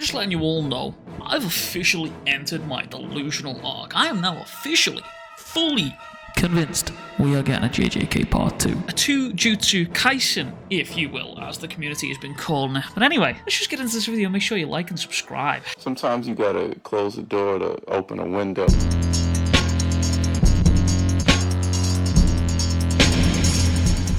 just letting you all know, I've officially entered my delusional arc. I am now officially, fully convinced we are getting a JJK Part 2. A TwoJutsu Kaisen, if you will, as the community has been calling it. But anyway, let's just get into this video. Make sure you like and subscribe. Sometimes you gotta close the door to open a window.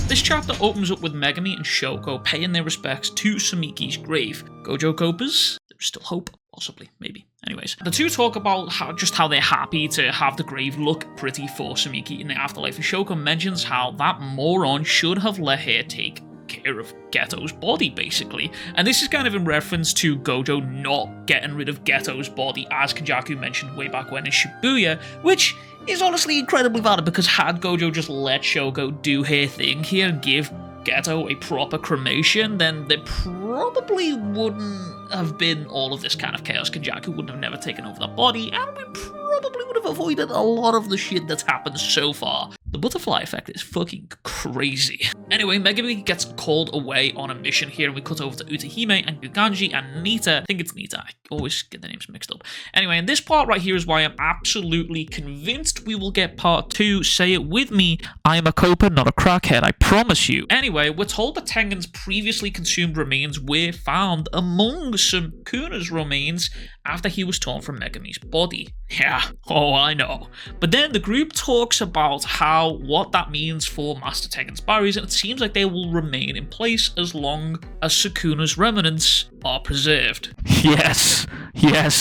This chapter opens up with Megumi and Shoko paying their respects to Sumiki's grave. Gojo Copas? There's still hope. Possibly, maybe. Anyways, the two talk about how they're happy to have the grave look pretty for Sumiki in the afterlife, and Shoko mentions how that moron should have let her take care of Geto's body, basically. And this is kind of in reference to Gojo not getting rid of Geto's body, as Kenjaku mentioned way back when in Shibuya, which is honestly incredibly valid, because had Gojo just let Shoko do her thing here and give Geto a proper cremation, then there probably wouldn't have been all of this kind of chaos. Kenjaku wouldn't have never taken over the body, and we probably would have avoided a lot of the shit that's happened so far. The butterfly effect is fucking crazy. Anyway, Megumi gets called away on a mission here, and we cut over to Utahime and Guganji and Nita. I think it's Nita. I always get the names mixed up. Anyway, and this part right here is why I'm absolutely convinced we will get part 2. Say it with me. I am a coper, not a crackhead, I promise you. Anyway, we're told that Tengen's previously consumed remains were found among Sukuna's remains after he was torn from Megumi's body. Yeah, oh, I know. But then the group talks about what that means for Master Tengen's berries, and it seems like they will remain in place as long as Sukuna's remnants are preserved. Yes,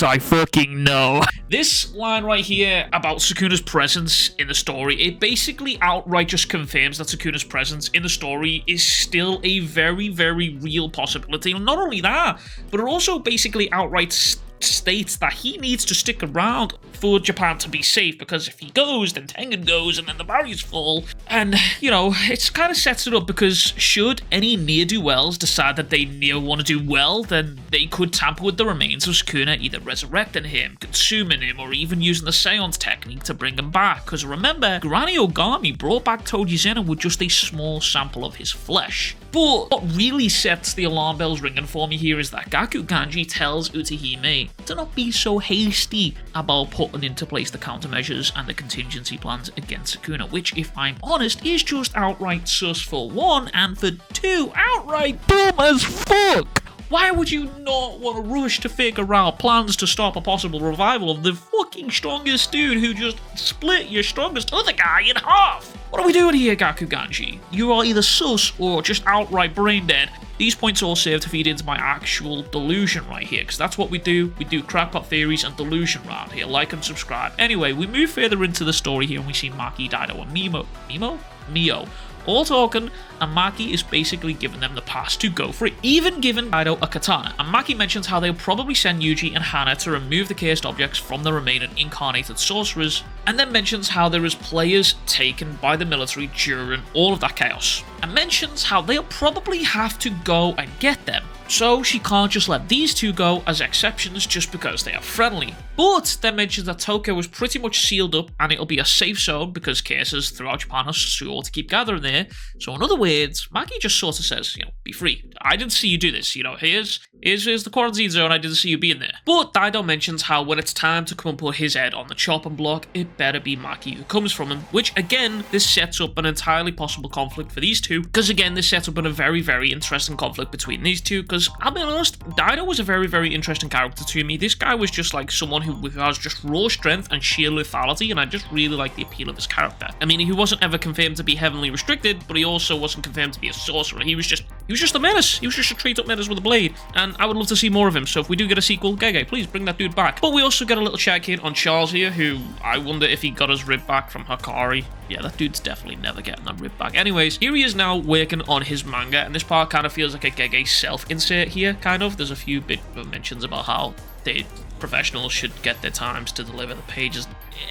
I fucking know. This line right here about Sukuna's presence in the story, it basically outright just confirms that Sukuna's presence in the story is still a very, very real possibility. And not only that, but it also basically outright states that he needs to stick around for Japan to be safe, because if he goes, then Tengen goes, and then the barriers fall. And, you know, it kind of sets it up, because should any ne'er-do-wells decide that they want to do well, then they could tamper with the remains of Sukuna, either resurrecting him, consuming him, or even using the seance technique to bring him back. Because remember, Granny Ogami brought back Toji Zenin with just a small sample of his flesh. But what really sets the alarm bells ringing for me here is that Gakuganji tells Utahime to not be so hasty about putting into place the countermeasures and the contingency plans against Sukuna, which, if I'm honest, is just outright sus for one, and for two, outright dumb as fuck. Why would you not want to rush to figure out plans to stop a possible revival of the fucking strongest dude who just split your strongest other guy in half? What are we doing here, Gakuganji? You are either sus or just outright brain dead. These points all serve to feed into my actual delusion right here, because that's what we do. We do crackpot theories and delusion around here. Like and subscribe. Anyway, we move further into the story here, and we see Maki, Daido, and Mio all talking, and Maki is basically giving them the pass to go for it, even giving Daido a katana. And Maki mentions how they'll probably send Yuji and Hana to remove the cursed objects from the remaining incarnated sorcerers, and then mentions how there is players taken by the military during all of that chaos, and mentions how they'll probably have to go and get them. So she can't just let these two go as exceptions just because they are friendly. But then mentions that Tokyo is pretty much sealed up and it'll be a safe zone because cases throughout Japan are sure to keep gathering there. So in other words, Maki just sort of says, be free. I didn't see you do this, here's the quarantine zone, I didn't see you being there. But Daido mentions how when it's time to come and put his head on the chopping block, it better be Maki who comes from him, which again, this sets up an entirely possible conflict for these two, because again, this sets up a very, very interesting conflict between these two, because I'll be honest, Daido was a very, very interesting character to me. This guy was just like someone who has just raw strength and sheer lethality, and I just really like the appeal of his character. I mean, he wasn't ever confirmed to be heavenly restricted, but he also wasn't confirmed to be a sorcerer. He was just a menace. He was just a straight-up menace with a blade, and I would love to see more of him. So if we do get a sequel, Gege, please bring that dude back. But we also get a little check-in on Charles here, who I wonder if he got his rib back from Hakari. Yeah, that dude's definitely never getting that rib back. Anyways, here he is now working on his manga, and this part kind of feels like a Gege self-insert here, kind of. There's a few bit of mentions about how professionals should get their times to deliver the pages.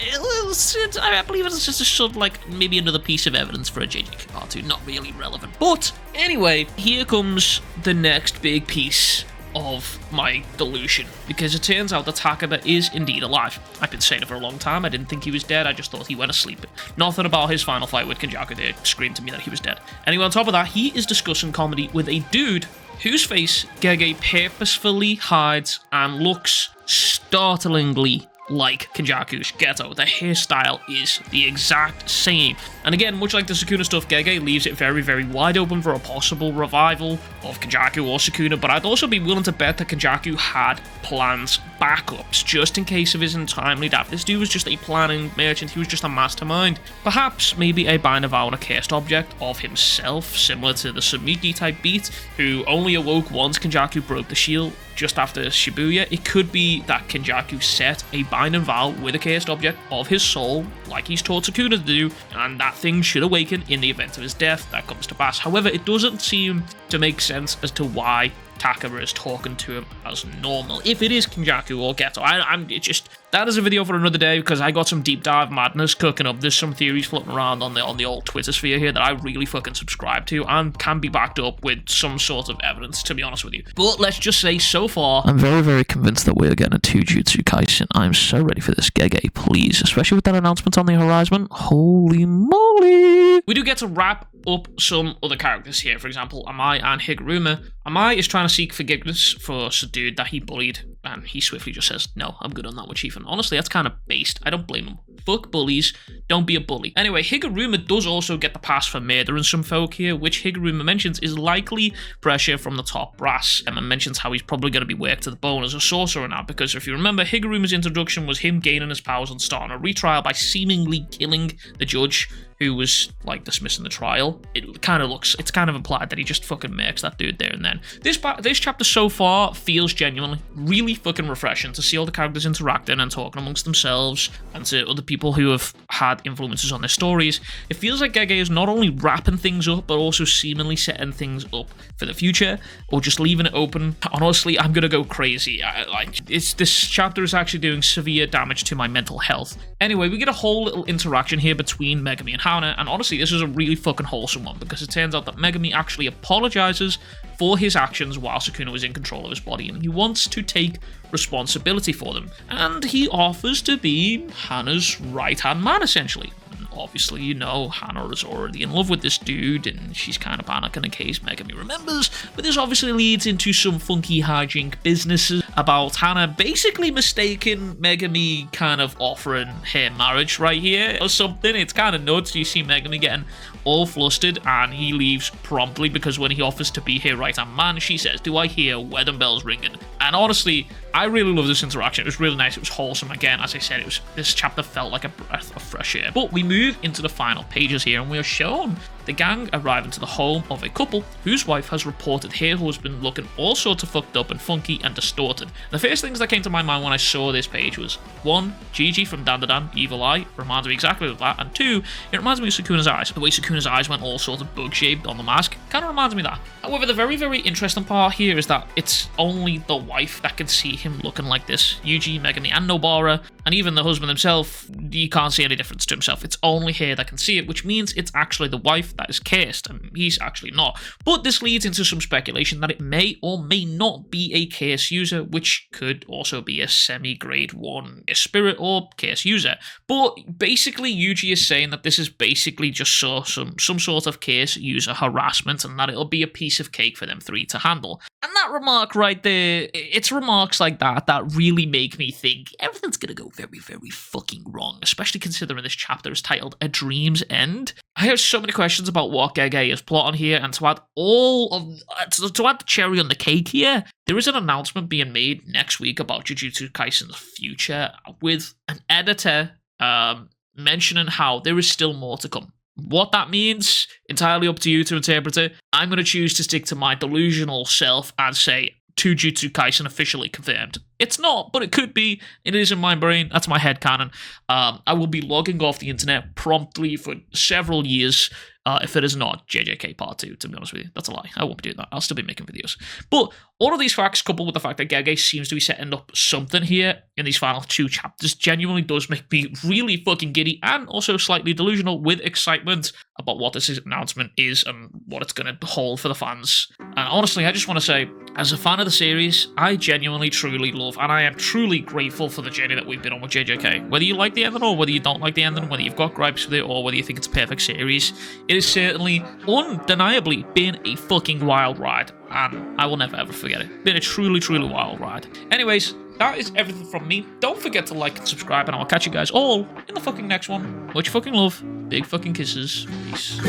I believe it's just a sort of like maybe another piece of evidence for a JJK Part 2, not really relevant. But anyway, here comes the next big piece of my delusion, because it turns out that Takada is indeed alive. I've been saying it for a long time. I didn't think he was dead. I just thought he went asleep. Nothing about his final fight with Kenjaku there screamed to me that he was dead. Anyway, on top of that, he is discussing comedy with a dude whose face Gege purposefully hides and looks startlingly like Kenjaku's Geto. The hairstyle is the exact same. And again, much like the Sukuna stuff, Gege leaves it very, very wide open for a possible revival of Kenjaku or Sukuna, but I'd also be willing to bet that Kenjaku had plans, backups, just in case of his untimely death. This dude was just a planning merchant, he was just a mastermind. Perhaps maybe a bind of vow and a cursed object of himself, similar to the Sumiki type beat, who only awoke once Kenjaku broke the shield just after Shibuya. It could be that Kenjaku set a bind and vow with a cursed object of his soul, like he's taught Sukuna to do, and that thing should awaken in the event of his death. That comes to pass. However, it doesn't seem to make sense as to why Takara is talking to him as normal, if it is Kenjaku or Geto. That is a video for another day, because I got some deep dive madness cooking up. There's some theories floating around on the old Twitter sphere here that I really fucking subscribe to and can be backed up with some sort of evidence, to be honest with you. But let's just say, so far, I'm very, very convinced that we're getting a TwoJutsu Kaisen. I'm so ready for this, Gege, please, especially with that announcement on the horizon. Holy moly! We do get to wrap up some other characters here. For example, Amai and Higuruma. Amai is trying to seek forgiveness for a dude that he bullied, and he swiftly just says, no, I'm good on that one, Chief. And honestly, that's kind of based. I don't blame him. Fuck bullies. Don't be a bully. Anyway, Higuruma does also get the pass for murdering some folk here, which Higuruma mentions is likely pressure from the top brass. And mentions how he's probably going to be worked to the bone as a sorcerer now, because if you remember, Higuruma's introduction was him gaining his powers and starting a retrial by seemingly killing the judge who was, like, dismissing the trial. It's kind of implied that he just fucking murks that dude there and then. This chapter so far feels genuinely really fucking refreshing to see all the characters interacting and talking amongst themselves and to other people who have had influences on their stories. It feels like Gege is not only wrapping things up, but also seemingly setting things up for the future, or just leaving it open. Honestly, I'm gonna go crazy. This chapter is actually doing severe damage to my mental health. Anyway, we get a whole little interaction here between Megumi and Hana, and honestly, this is a really fucking wholesome one, because it turns out that Megumi actually apologizes for his actions while Sukuna was in control of his body, and he wants to take responsibility for them, and he offers to be Hana's right-hand man, essentially. Obviously, you know, Hana is already in love with this dude, and she's kind of panicking in case Megumi remembers, but this obviously leads into some funky hijink businesses about Hana basically mistaking Megumi kind of offering her marriage right here or something. It's kind of nuts. You see Megumi getting all flustered, and he leaves promptly, because when he offers to be her right-hand man, she says, do I hear wedding bells ringing? And honestly, I really love this interaction. It was really nice. It was wholesome. Again, as I said, this chapter felt like a breath of fresh air. But we move into the final pages here, and we are shown the gang arriving to the home of a couple whose wife has reported her husband looking all sorts of fucked up and funky and distorted. The first things that came to my mind when I saw this page was, 1, Gigi from Dandadan, Evil Eye, reminds me exactly of that, and 2, it reminds me of Sukuna's eyes. The way Sukuna's eyes went all sort of bug-shaped on the mask kind of reminds me of that. However, the very, very interesting part here is that it's only the wife that can see him looking like this. Yuji, Megumi, and Nobara, and even the husband himself, you can't see any difference to himself. It's only her that can see it, which means it's actually the wife that is cursed, and he's actually not. But this leads into some speculation that it may or may not be a curse user, which could also be a semi-grade 1 spirit or curse user. But basically, Yuji is saying that this is basically just some sort of curse user harassment, and that it'll be a piece of cake for them three to handle. And that remark right there, it's remarks like that that really make me think everything's gonna go very, very fucking wrong, especially considering this chapter is titled A Dream's End. I have so many questions about what Gege is plotting here, and to add the cherry on the cake here, there is an announcement being made next week about Jujutsu Kaisen's future, with an editor mentioning how there is still more to come. What that means, entirely up to you to interpret it. I'm going to choose to stick to my delusional self and say TwoJutsu Kaisen officially confirmed. It's not, but it could be. It is in my brain. That's my headcanon. I will be logging off the internet promptly for several years if it is not JJK Part 2, to be honest with you. That's a lie. I won't be doing that. I'll still be making videos. But all of these facts, coupled with the fact that Gege seems to be setting up something here in these final 2 chapters, genuinely does make me really fucking giddy and also slightly delusional with excitement about what this announcement is and what it's going to hold for the fans. And honestly, I just want to say, as a fan of the series, I genuinely, truly love love, and I am truly grateful for the journey that we've been on with JJK. Whether you like the ending or whether you don't like the ending, whether you've got gripes with it or whether you think it's a perfect series, it has certainly, undeniably, been a fucking wild ride, and I will never ever forget it. Been a truly, truly wild ride. Anyways, that is everything from me. Don't forget to like and subscribe, and I'll catch you guys all in the fucking next one. Much fucking love. Big fucking kisses. Peace.